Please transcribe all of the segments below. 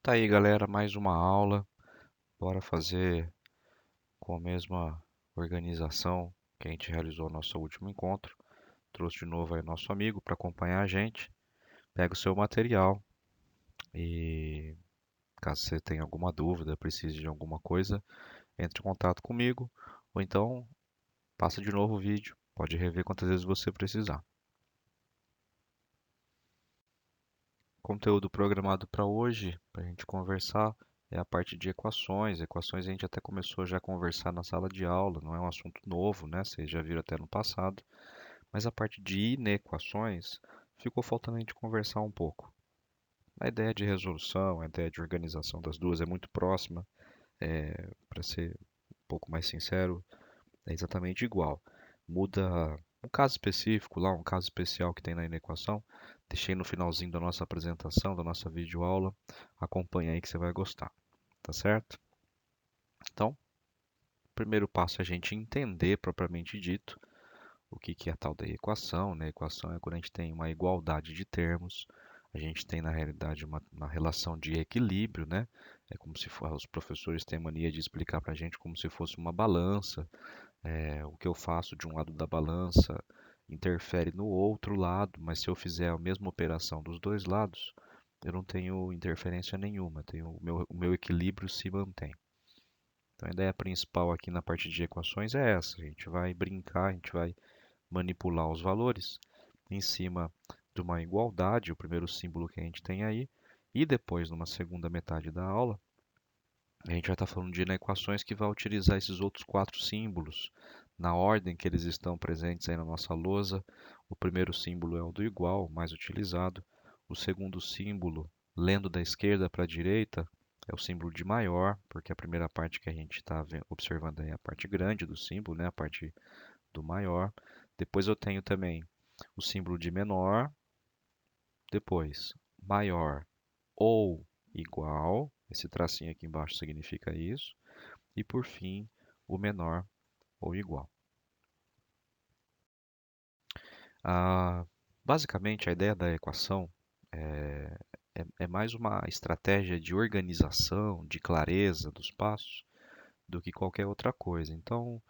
Tá aí, galera, mais uma aula. Bora fazer com a mesma organização que a gente realizou no nosso último encontro. Trouxe de novo aí nosso amigo para acompanhar a gente. Pega o seu material e caso você tenha alguma dúvida, precise de alguma coisa, entre em contato comigo ou então passa de novo o vídeo. Pode rever quantas vezes você precisar. Conteúdo programado para hoje, para a gente conversar, é a parte de equações. Equações a gente até começou já a conversar na sala de aula, não é um assunto novo, né? Vocês já viram até no passado. Mas a parte de inequações ficou faltando a gente conversar um pouco. A ideia de resolução, a ideia de organização das duas é muito próxima, para ser um pouco mais sincero, é exatamente igual. Muda um caso específico lá, um caso especial que tem na inequação. Deixei no finalzinho da nossa apresentação, da nossa videoaula. Acompanha aí que você vai gostar, tá certo? Então, o primeiro passo é a gente entender propriamente dito o que que é a tal da equação, né? A equação é quando a gente tem uma igualdade de termos. A gente tem, na realidade, uma relação de equilíbrio, né? É como se os professores têm mania de explicar para a gente como se fosse uma balança. O que eu faço de um lado da balança interfere no outro lado, mas se eu fizer a mesma operação dos dois lados, eu não tenho interferência nenhuma, o meu equilíbrio se mantém. Então a ideia principal aqui na parte de equações é essa: a gente vai brincar, a gente vai manipular os valores em cima de uma igualdade, o primeiro símbolo que a gente tem aí, e depois, numa segunda metade da aula, a gente vai estar falando de equações que vai utilizar esses outros quatro símbolos na ordem que eles estão presentes aí na nossa lousa. O primeiro símbolo é o do igual, mais utilizado. O segundo símbolo, lendo da esquerda para a direita, é o símbolo de maior, porque a primeira parte que a gente está observando aí é a parte grande do símbolo, né? A parte do maior. Depois eu tenho também o símbolo de menor, depois maior ou igual, esse tracinho aqui embaixo significa isso, e por fim o menor ou igual. Ah, basicamente, a ideia da equação é mais uma estratégia de organização, de clareza dos passos, do que qualquer outra coisa. Então,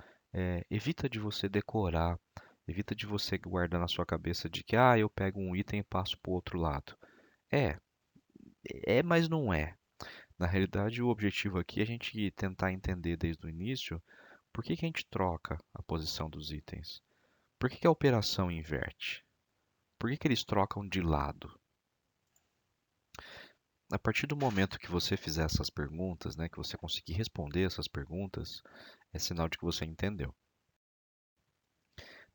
evita de você decorar, evita de você guardar na sua cabeça de que, eu pego um item e passo para o outro lado. É, mas não é. Na realidade, o objetivo aqui é a gente tentar entender desde o início por que que a gente troca a posição dos itens. Por que que a operação inverte? Por que que eles trocam de lado? A partir do momento que você fizer essas perguntas, né, que você conseguir responder essas perguntas, é sinal de que você entendeu.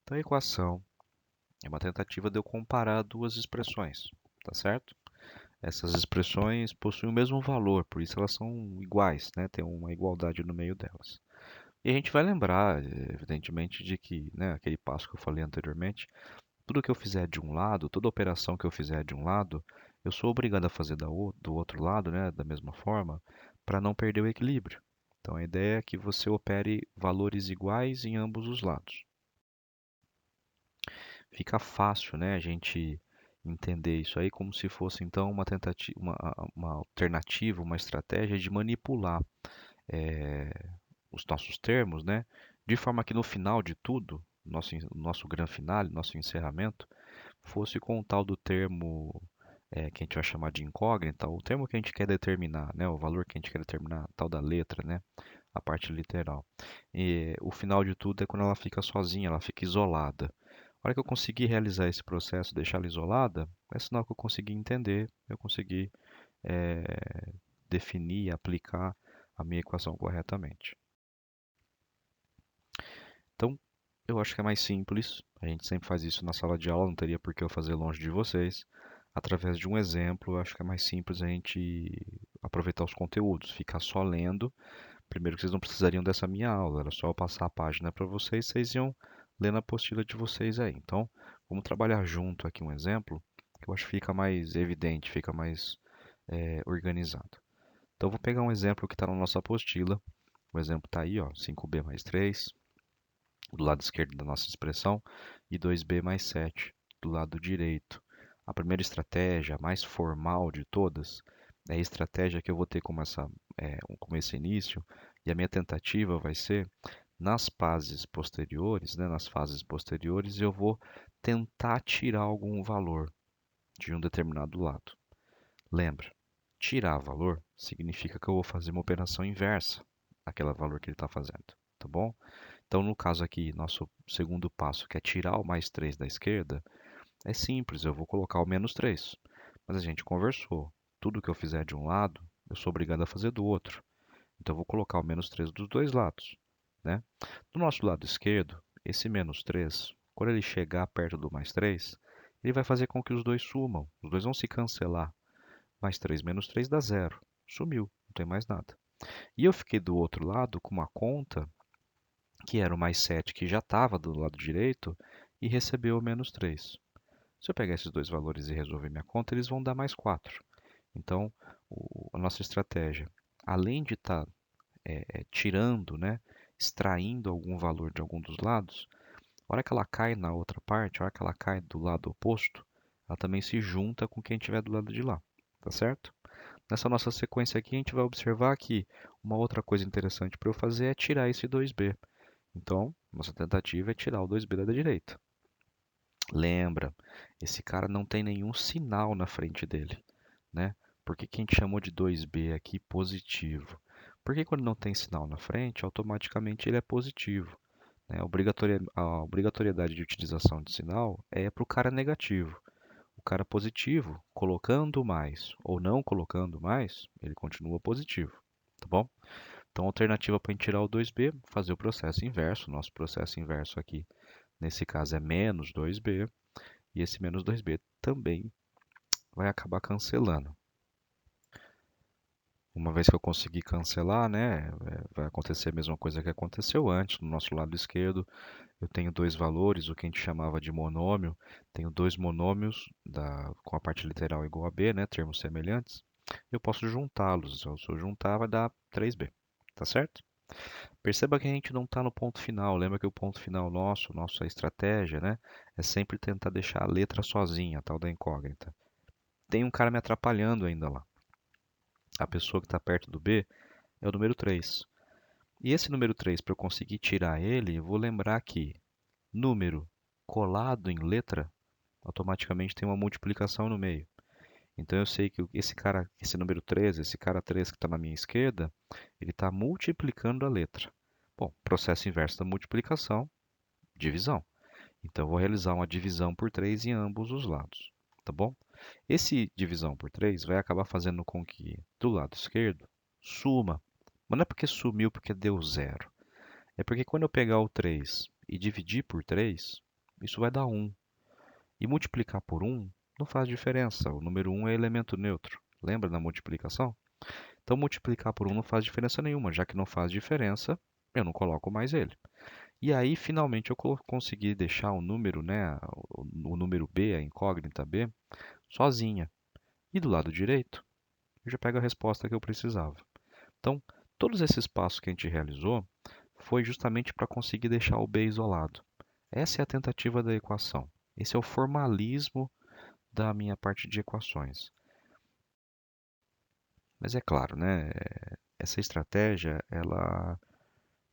Então, a equação é uma tentativa de eu comparar duas expressões, tá certo? Essas expressões possuem o mesmo valor, por isso elas são iguais, né? Tem uma igualdade no meio delas. E a gente vai lembrar, evidentemente, de que, né, aquele passo que eu falei anteriormente, tudo que eu fizer de um lado, toda operação que eu fizer de um lado, eu sou obrigado a fazer do outro lado, né, da mesma forma, para não perder o equilíbrio. Então a ideia é que você opere valores iguais em ambos os lados. Fica fácil, né, a gente entender isso aí como se fosse então uma tentativa, uma alternativa, uma estratégia de manipular eh, os nossos termos, né, de forma que no final de tudo, nosso grande finale, nosso encerramento, fosse com o tal do termo que a gente vai chamar de incógnita, o termo que a gente quer determinar, né, o valor que a gente quer determinar, tal da letra, né, a parte literal. E o final de tudo é quando ela fica sozinha, ela fica isolada. A hora que eu conseguir realizar esse processo, deixar ela isolada, é sinal que eu consegui entender, eu consegui definir e aplicar a minha equação corretamente. Então, eu acho que é mais simples. A gente sempre faz isso na sala de aula, não teria por que eu fazer longe de vocês. Através de um exemplo, eu acho que é mais simples a gente aproveitar os conteúdos, ficar só lendo. Primeiro que vocês não precisariam dessa minha aula, era só eu passar a página para vocês, vocês iam ler na apostila de vocês aí. Então, vamos trabalhar junto aqui um exemplo, que eu acho que fica mais evidente, fica mais organizado. Então, eu vou pegar um exemplo que está na nossa apostila. O exemplo está aí, ó, 5b mais 3 do lado esquerdo da nossa expressão e 2b mais 7 do lado direito. A primeira estratégia, a mais formal de todas, é a estratégia que eu vou ter como esse início, e a minha tentativa vai ser nas fases posteriores, né, nas fases posteriores, eu vou tentar tirar algum valor de um determinado lado. Lembra, tirar valor significa que eu vou fazer uma operação inversa àquele valor que ele está fazendo, tá bom? Então, no caso aqui, nosso segundo passo, que é tirar o mais 3 da esquerda, é simples, eu vou colocar o menos 3. Mas a gente conversou. Tudo que eu fizer de um lado, eu sou obrigado a fazer do outro. Então eu vou colocar o menos 3 dos dois lados, né? Do nosso lado esquerdo, esse menos 3, quando ele chegar perto do mais 3, ele vai fazer com que os dois sumam. Os dois vão se cancelar. Mais 3 menos 3 dá zero. Sumiu, não tem mais nada. E eu fiquei do outro lado com uma conta que era o mais 7 que já estava do lado direito e recebeu o menos 3. Se eu pegar esses dois valores e resolver minha conta, eles vão dar mais 4. Então, a nossa estratégia, além de estar tirando, né, extraindo algum valor de algum dos lados, a hora que ela cai na outra parte, a hora que ela cai do lado oposto, ela também se junta com quem estiver do lado de lá, tá certo? Nessa nossa sequência aqui, a gente vai observar que uma outra coisa interessante para eu fazer é tirar esse 2b. Então, nossa tentativa é tirar o 2b da direita. Lembra, esse cara não tem nenhum sinal na frente dele, né? Por que que a gente chamou de 2b aqui positivo? Porque quando não tem sinal na frente, automaticamente ele é positivo, né? A obrigatoriedade de utilização de sinal é para o cara negativo. O cara positivo, colocando mais ou não colocando mais, ele continua positivo, tá bom? Então, a alternativa para a gente tirar o 2b, fazer o processo inverso. Nosso processo inverso aqui, nesse caso, é menos 2b, e esse menos 2b também vai acabar cancelando. Uma vez que eu conseguir cancelar, né, vai acontecer a mesma coisa que aconteceu antes. No nosso lado esquerdo, eu tenho dois valores, o que a gente chamava de monômio. Tenho dois monômios com a parte literal igual a b, né, termos semelhantes. Eu posso juntá-los. Se eu juntar, vai dar 3b. Tá certo? Perceba que a gente não está no ponto final. Lembra que o ponto final nossa estratégia, né, é sempre tentar deixar a letra sozinha, a tal da incógnita. Tem um cara me atrapalhando ainda lá. A pessoa que está perto do B é o número 3. E esse número 3, para eu conseguir tirar ele, eu vou lembrar que número colado em letra, automaticamente tem uma multiplicação no meio. Então eu sei que esse cara, esse número 3, esse cara 3 que está na minha esquerda, ele está multiplicando a letra. Bom, processo inverso da multiplicação, divisão. Então eu vou realizar uma divisão por 3 em ambos os lados, tá bom? Esse divisão por 3 vai acabar fazendo com que do lado esquerdo suma. Mas não é porque sumiu porque deu zero. É porque quando eu pegar o 3 e dividir por 3, isso vai dar 1. E multiplicar por 1 não faz diferença. O número 1 é elemento neutro. Lembra da multiplicação? Então multiplicar por 1 não faz diferença nenhuma. Já que não faz diferença, eu não coloco mais ele. E aí, finalmente, eu consegui deixar o número, né, o número B, a incógnita B, sozinha. E do lado direito, eu já pego a resposta que eu precisava. Então, todos esses passos que a gente realizou foi justamente para conseguir deixar o B isolado. Essa é a tentativa da equação. Esse é o formalismo da minha parte de equações. Mas é claro, né? Essa estratégia, ela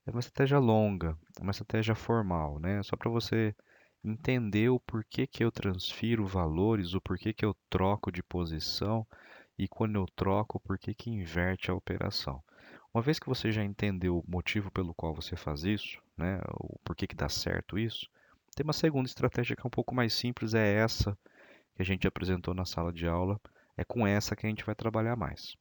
é uma estratégia longa, uma estratégia formal, né? Só para você entender o porquê que eu transfiro valores, o porquê que eu troco de posição e quando eu troco, o porquê que inverte a operação. Uma vez que você já entendeu o motivo pelo qual você faz isso, né, o porquê que dá certo isso, tem uma segunda estratégia que é um pouco mais simples, é essa que a gente apresentou na sala de aula, é com essa que a gente vai trabalhar mais.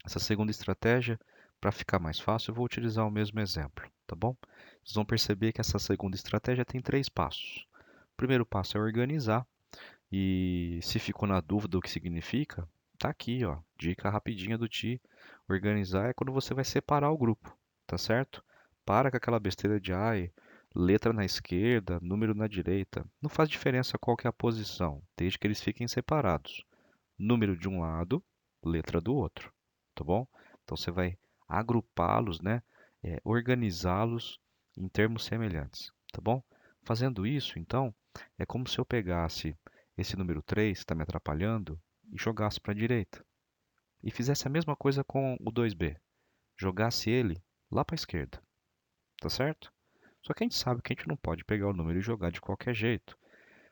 Essa segunda estratégia, para ficar mais fácil, eu vou utilizar o mesmo exemplo, tá bom? Vocês vão perceber que essa segunda estratégia tem 3 passos. O primeiro passo é organizar, e se ficou na dúvida o que significa, tá aqui, ó, dica rapidinha do Ti. Organizar é quando você vai separar o grupo, tá certo? Para com aquela besteira de ai, letra na esquerda, número na direita. Não faz diferença qual que é a posição, desde que eles fiquem separados. Número de um lado, letra do outro, tá bom? Então você vai agrupá-los, né? Organizá-los em termos semelhantes, tá bom? Fazendo isso, então, é como se eu pegasse esse número 3 que está me atrapalhando e jogasse para a direita. E fizesse a mesma coisa com o 2B, jogasse ele lá para a esquerda, tá certo? Só que a gente sabe que a gente não pode pegar o número e jogar de qualquer jeito.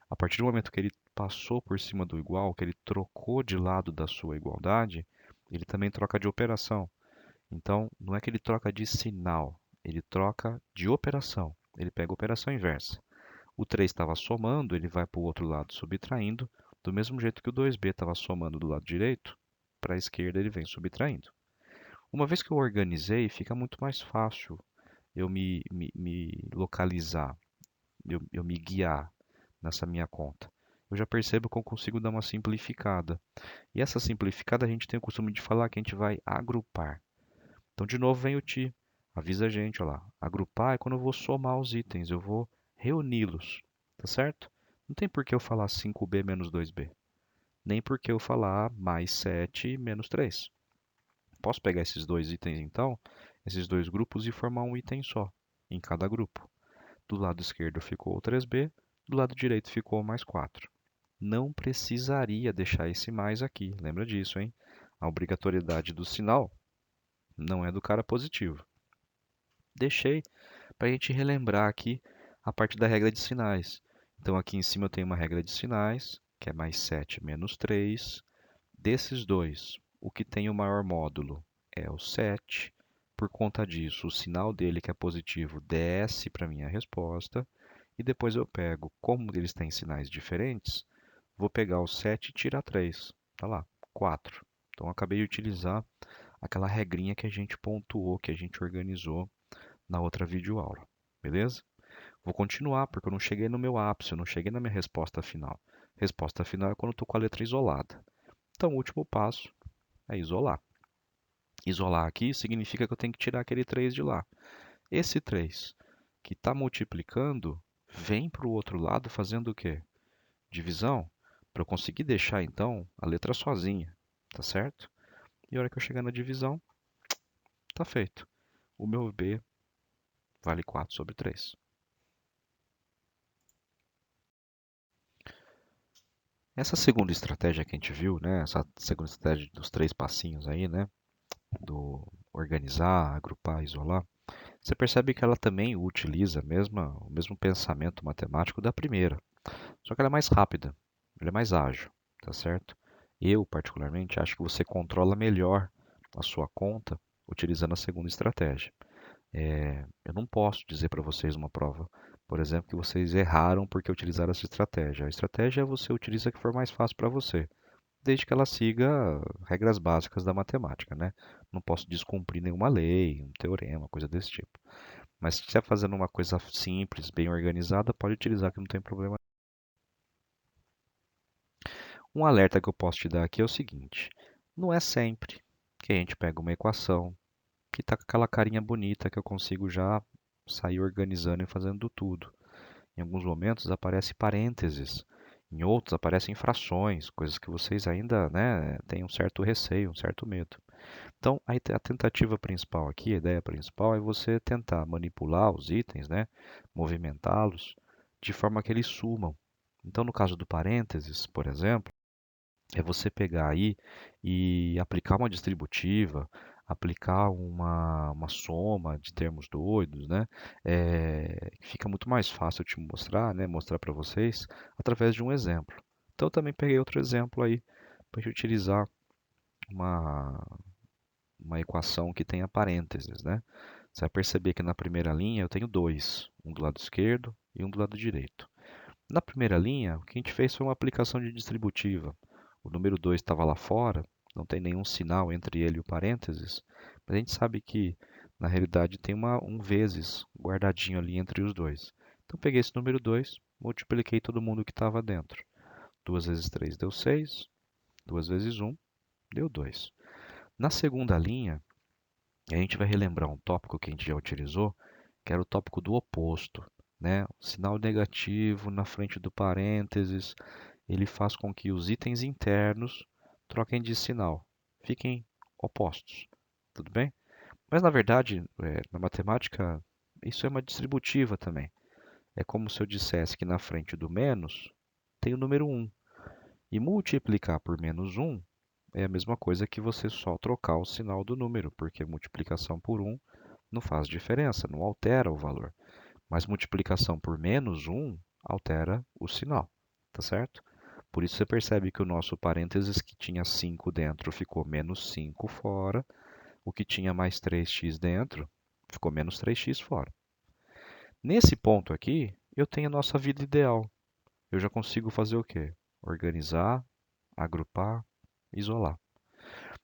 A partir do momento que ele passou por cima do igual, que ele trocou de lado da sua igualdade, ele também troca de operação. Então, não é que ele troca de sinal, ele troca de operação. Ele pega a operação inversa. O 3 estava somando, ele vai para o outro lado subtraindo, do mesmo jeito que o 2b estava somando do lado direito, para a esquerda ele vem subtraindo. Uma vez que eu organizei, fica muito mais fácil eu me localizar, eu me guiar nessa minha conta. Eu já percebo que eu consigo dar uma simplificada. E essa simplificada a gente tem o costume de falar que a gente vai agrupar. Então, de novo, vem o ti. Avisa a gente, olha lá. Agrupar é quando eu vou somar os itens, eu vou reuni-los, tá certo? Não tem por que eu falar 5b menos 2b, nem por que eu falar mais 7 menos 3. Posso pegar esses dois itens, então, esses dois grupos e formar um item só em cada grupo. Do lado esquerdo ficou o 3b, do lado direito ficou o mais 4. Não precisaria deixar esse mais aqui, lembra disso, hein? A obrigatoriedade do sinal não é do cara positivo. Deixei para a gente relembrar aqui a parte da regra de sinais. Então, aqui em cima eu tenho uma regra de sinais, que é mais 7 menos 3. Desses dois, o que tem o maior módulo é o 7. Por conta disso, o sinal dele, que é positivo, desce para a minha resposta. E depois eu pego, como eles têm sinais diferentes, vou pegar o 7 e tirar 3. Tá lá, 4. Então, eu acabei de utilizar aquela regrinha que a gente pontuou, que a gente organizou na outra videoaula, beleza? Vou continuar, porque eu não cheguei no meu ápice, eu não cheguei na minha resposta final. Resposta final é quando eu estou com a letra isolada. Então, o último passo é isolar. Isolar aqui significa que eu tenho que tirar aquele 3 de lá. Esse 3 que está multiplicando vem para o outro lado fazendo o quê? Divisão, para eu conseguir deixar então a letra sozinha, tá certo? E a hora que eu chegar na divisão, tá feito. O meu B vale 4 sobre 3. Essa segunda estratégia que a gente viu, né? Essa segunda estratégia dos três passinhos aí, né? Do organizar, agrupar, isolar. Você percebe que ela também utiliza o mesmo pensamento matemático da primeira. Só que ela é mais rápida, ela é mais ágil, tá certo? Eu, particularmente, acho que você controla melhor a sua conta utilizando a segunda estratégia. Eu não posso dizer para vocês numa prova, por exemplo, que vocês erraram porque utilizaram essa estratégia. A estratégia você utiliza a que for mais fácil para você, desde que ela siga regras básicas da matemática, né? Não posso descumprir nenhuma lei, um teorema, coisa desse tipo. Mas se estiver fazendo uma coisa simples, bem organizada, pode utilizar que não tem problema. Um alerta que eu posso te dar aqui é o seguinte: não é sempre que a gente pega uma equação que está com aquela carinha bonita que eu consigo já sair organizando e fazendo tudo. Em alguns momentos aparece parênteses, em outros aparecem frações, coisas que vocês ainda, né, têm um certo receio, um certo medo. Então, a tentativa principal aqui, a ideia principal é você tentar manipular os itens, né, movimentá-los de forma que eles sumam. Então, no caso do parênteses, por exemplo, é você pegar aí e aplicar uma distributiva, aplicar uma soma de termos doidos, né? Fica muito mais fácil te mostrar, né? Mostrar para vocês através de um exemplo. Então, eu também peguei outro exemplo aí para a gente utilizar uma, uma equação que tenha parênteses, né? Você vai perceber que na primeira linha eu tenho dois, um do lado esquerdo e um do lado direito. Na primeira linha, o que a gente fez foi uma aplicação de distributiva. O número 2 estava lá fora, não tem nenhum sinal entre ele e o parênteses, mas a gente sabe que, na realidade, tem um vezes guardadinho ali entre os dois. Então, peguei esse número 2, multipliquei todo mundo que estava dentro. 2 vezes 3 deu 6, 2 vezes um deu 2. Na segunda linha, a gente vai relembrar um tópico que a gente já utilizou, que era o tópico do oposto, né? O sinal negativo na frente do parênteses, ele faz com que os itens internos troquem de sinal, fiquem opostos, tudo bem? Mas na verdade, na matemática, isso é uma distributiva também. É como se eu dissesse que na frente do menos tem o número um. E multiplicar por menos um é a mesma coisa que você só trocar o sinal do número, porque multiplicação por um não faz diferença, não altera o valor. Mas multiplicação por menos um altera o sinal, tá certo? Por isso você percebe que o nosso parênteses que tinha 5 dentro ficou menos 5 fora, o que tinha mais 3x dentro ficou menos 3x fora. Nesse ponto aqui, eu tenho a nossa vida ideal. Eu já consigo fazer o quê? Organizar, agrupar, isolar.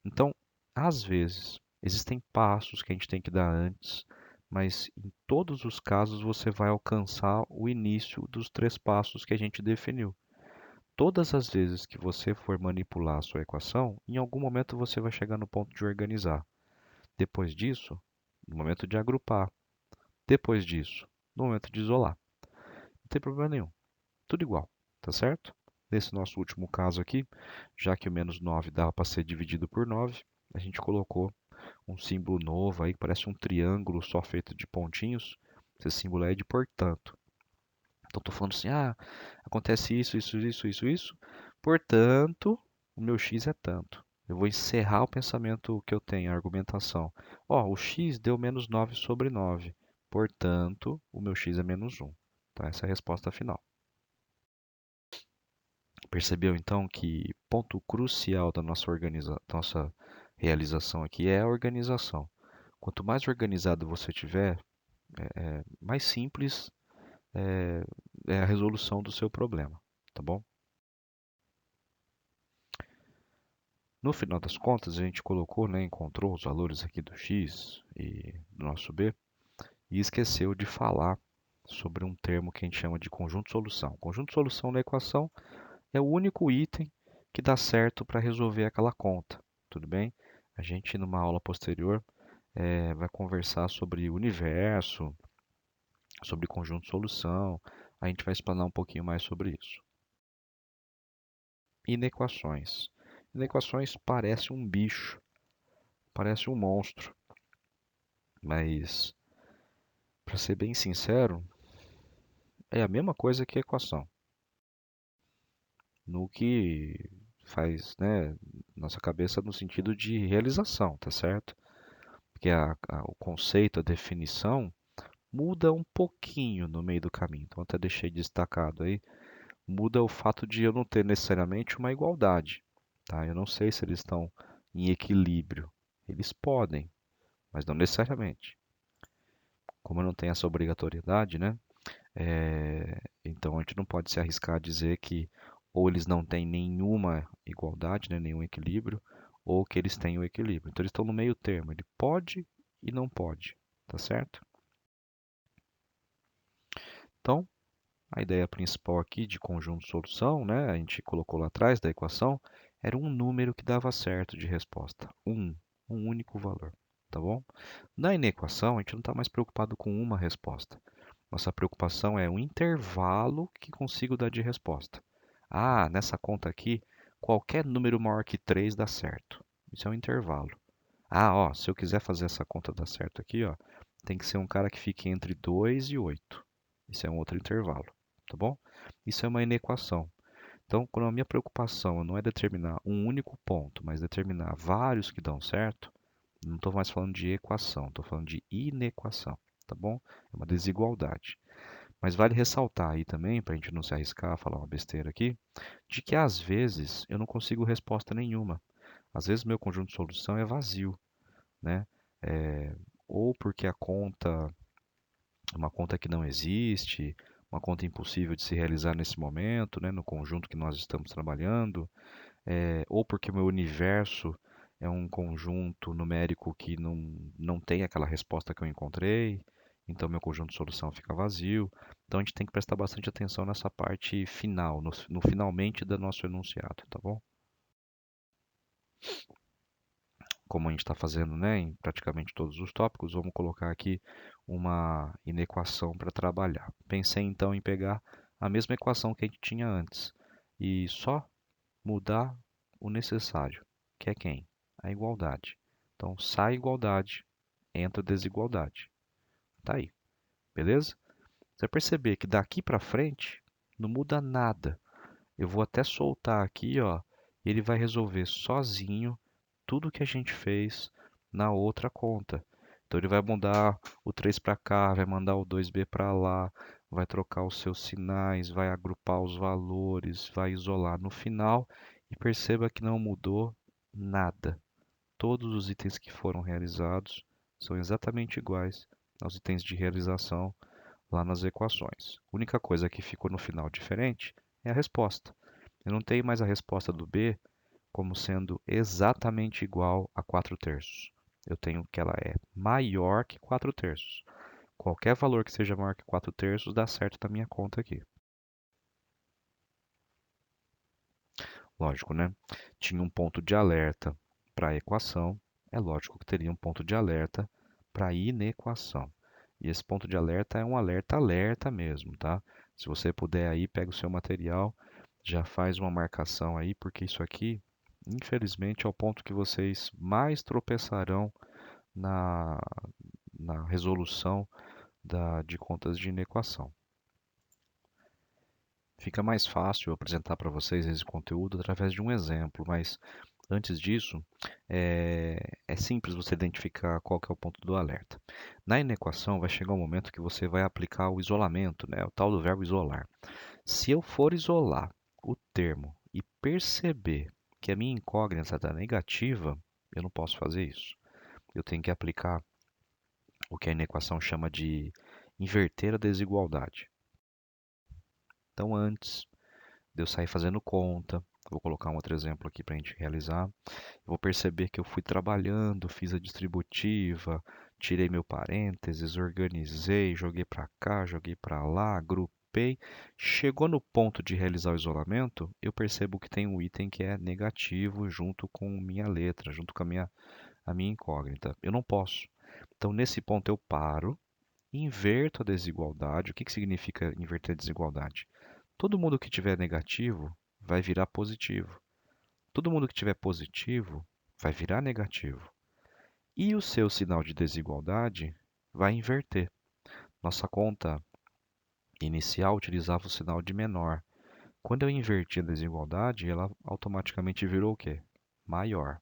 Então, às vezes, existem passos que a gente tem que dar antes, mas em todos os casos você vai alcançar o início dos 3 passos que a gente definiu. Todas as vezes que você for manipular a sua equação, em algum momento você vai chegar no ponto de organizar. Depois disso, no momento de agrupar. Depois disso, no momento de isolar. Não tem problema nenhum. Tudo igual, tá certo? Nesse nosso último caso aqui, já que o menos 9 dava para ser dividido por 9, a gente colocou um símbolo novo aí, que parece um triângulo só feito de pontinhos. Esse símbolo é de portanto. Então estou falando assim, acontece isso, isso, isso, isso, isso. Portanto, o meu x é tanto. Eu vou encerrar o pensamento que eu tenho, a argumentação. O x deu menos 9 sobre 9. Portanto, o meu x é menos 1. Então, essa é a resposta final. Percebeu então que ponto crucial da nossa realização aqui é a organização. Quanto mais organizado você tiver, mais simples é, é a resolução do seu problema, tá bom? No final das contas, a gente colocou, né, encontrou os valores aqui do x e do nosso b e esqueceu de falar sobre um termo que a gente chama de conjunto-solução. Conjunto-solução na equação é o único item que dá certo para resolver aquela conta, tudo bem? A gente, numa aula posterior, vai conversar sobre o universo, sobre conjunto-solução, a gente vai explanar um pouquinho mais sobre isso. Inequações. Inequações parece um bicho, parece um monstro, mas, para ser bem sincero, é a mesma coisa que equação. No que faz, né, nossa cabeça no sentido de realização, tá certo? Porque o conceito, a definição muda um pouquinho no meio do caminho. Então, até deixei destacado aí, muda o fato de eu não ter necessariamente uma igualdade, tá? Eu não sei se eles estão em equilíbrio. Eles podem, mas não necessariamente. Como eu não tenho essa obrigatoriedade, né? Então a gente não pode se arriscar a dizer que ou eles não têm nenhuma igualdade, né, nenhum equilíbrio, ou que eles têm o equilíbrio. Então eles estão no meio termo, ele pode e não pode, tá certo? Então, a ideia principal aqui de conjunto-solução, né, a gente colocou lá atrás da equação, era um número que dava certo de resposta, um único valor, tá bom? Na inequação, a gente não está mais preocupado com uma resposta. Nossa preocupação é o intervalo que consigo dar de resposta. Nessa conta aqui, qualquer número maior que 3 dá certo. Isso é um intervalo. Se eu quiser fazer essa conta dar certo aqui, tem que ser um cara que fique entre 2 e 8. Isso é um outro intervalo, tá bom? Isso é uma inequação. Então, quando a minha preocupação não é determinar um único ponto, mas determinar vários que dão certo, não estou mais falando de equação, estou falando de inequação, tá bom? É uma desigualdade. Mas vale ressaltar aí também, para a gente não se arriscar a falar uma besteira aqui, de que às vezes eu não consigo resposta nenhuma. Às vezes meu conjunto de solução é vazio, né? É, ou porque a conta é uma conta que não existe, uma conta impossível de se realizar nesse momento, né, no conjunto que nós estamos trabalhando, ou porque o meu universo é um conjunto numérico que não tem aquela resposta que eu encontrei, então meu conjunto de solução fica vazio. Então a gente tem que prestar bastante atenção nessa parte final, no finalmente do nosso enunciado, tá bom? Como a gente está fazendo, né, em praticamente todos os tópicos, vamos colocar aqui uma inequação para trabalhar. Pensei então em pegar a mesma equação que a gente tinha antes e só mudar o necessário, que é quem? A igualdade. Então, sai igualdade, entra desigualdade. Tá aí, beleza? Você vai perceber que daqui para frente não muda nada. Eu vou até soltar aqui, ó, e ele vai resolver sozinho tudo que a gente fez na outra conta. Então ele vai mudar o 3 para cá, vai mandar o 2B para lá, vai trocar os seus sinais, vai agrupar os valores, vai isolar no final e perceba que não mudou nada. Todos os itens que foram realizados são exatamente iguais aos itens de realização lá nas equações. A única coisa que ficou no final diferente é a resposta. Eu não tenho mais a resposta do B como sendo exatamente igual a 4 terços. Eu tenho que ela é maior que 4 terços. Qualquer valor que seja maior que 4 terços dá certo na minha conta aqui. Lógico, né? Tinha um ponto de alerta para a equação. É lógico que teria um ponto de alerta para a inequação. E esse ponto de alerta é um alerta mesmo, tá? Se você puder aí, pega o seu material, já faz uma marcação aí, porque isso aqui, infelizmente, é o ponto que vocês mais tropeçarão na, na resolução de contas de inequação. Fica mais fácil eu apresentar para vocês esse conteúdo através de um exemplo, mas antes disso, é simples você identificar qual que é o ponto do alerta. Na inequação, vai chegar um momento que você vai aplicar o isolamento, né, o tal do verbo isolar. Se eu for isolar o termo e perceber que a minha incógnita está negativa, eu não posso fazer isso. Eu tenho que aplicar o que a inequação chama de inverter a desigualdade. Então, antes de eu sair fazendo conta, vou colocar um outro exemplo aqui para a gente realizar. Vou perceber que eu fui trabalhando, fiz a distributiva, tirei meu parênteses, organizei, joguei para cá, joguei para lá, agrupei. Chegou no ponto de realizar o isolamento, eu percebo que tem um item que é negativo junto com minha letra, junto com a minha incógnita. Eu não posso. Então, nesse ponto, eu paro, inverto a desigualdade. O que significa inverter a desigualdade? Todo mundo que tiver negativo vai virar positivo. Todo mundo que tiver positivo vai virar negativo. E o seu sinal de desigualdade vai inverter. Nossa conta inicial utilizava o sinal de menor. Quando eu inverti a desigualdade, ela automaticamente virou o quê? Maior.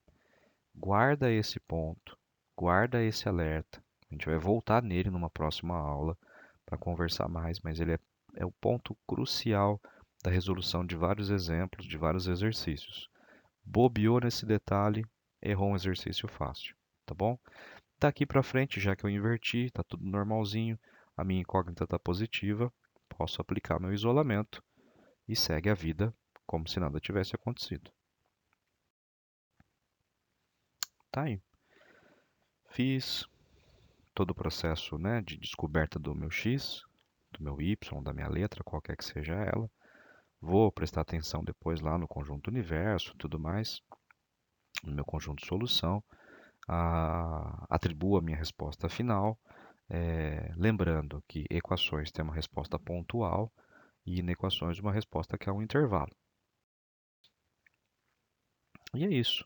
Guarda esse ponto, guarda esse alerta. A gente vai voltar nele numa próxima aula para conversar mais, mas ele é o ponto crucial da resolução de vários exemplos, de vários exercícios. Bobeou nesse detalhe, errou um exercício fácil, tá bom? Daqui para frente, já que eu inverti, tá tudo normalzinho, a minha incógnita está positiva, posso aplicar meu isolamento e segue a vida como se nada tivesse acontecido. Tá aí. Fiz todo o processo, né, de descoberta do meu x, do meu y, da minha letra, qualquer que seja ela. Vou prestar atenção depois lá no conjunto universo, tudo mais, no meu conjunto de solução. Atribuo a minha resposta final, lembrando que equações têm uma resposta pontual e inequações uma resposta que é um intervalo. E é isso.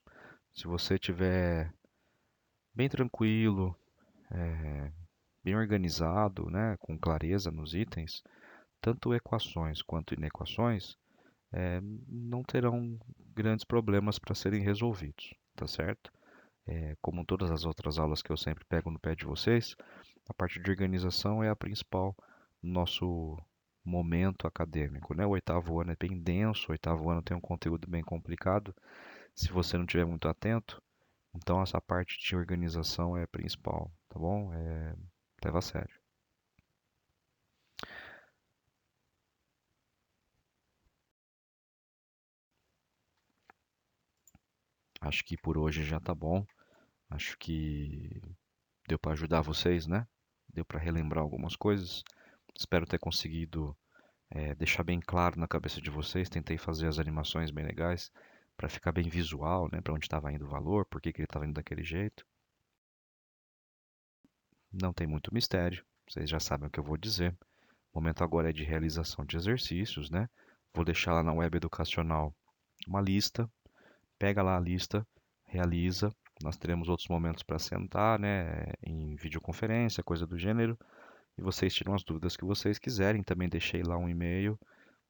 Se você tiver bem tranquilo, bem organizado, né, com clareza nos itens, tanto equações quanto inequações não terão grandes problemas para serem resolvidos, tá certo? Como todas as outras aulas que eu sempre pego no pé de vocês, a parte de organização é a principal no nosso momento acadêmico, né? O oitavo ano é bem denso, o oitavo ano tem um conteúdo bem complicado. Se você não estiver muito atento, então essa parte de organização é a principal, tá bom? Leva a sério. Acho que por hoje já tá bom. Acho que deu para ajudar vocês, né? Deu para relembrar algumas coisas. Espero ter conseguido deixar bem claro na cabeça de vocês. Tentei fazer as animações bem legais para ficar bem visual, né? Para onde estava indo o valor, por que que ele estava indo daquele jeito. Não tem muito mistério. Vocês já sabem o que eu vou dizer. O momento agora é de realização de exercícios, né? Vou deixar lá na web educacional uma lista. Pega lá a lista, realiza. Nós teremos outros momentos para sentar, né? Em videoconferência, coisa do gênero. E vocês tiram as dúvidas que vocês quiserem. Também deixei lá um e-mail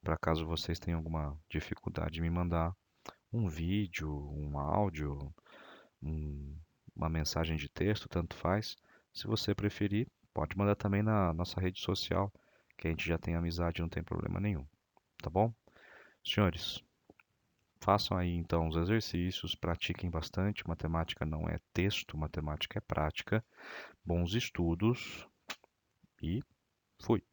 para caso vocês tenham alguma dificuldade em me mandar um vídeo, um áudio, um- uma mensagem de texto, tanto faz. Se você preferir, pode mandar também na nossa rede social, que a gente já tem amizade, não tem problema nenhum, tá bom? Senhores, façam aí então os exercícios, pratiquem bastante. Matemática não é texto, matemática é prática. Bons estudos e fui!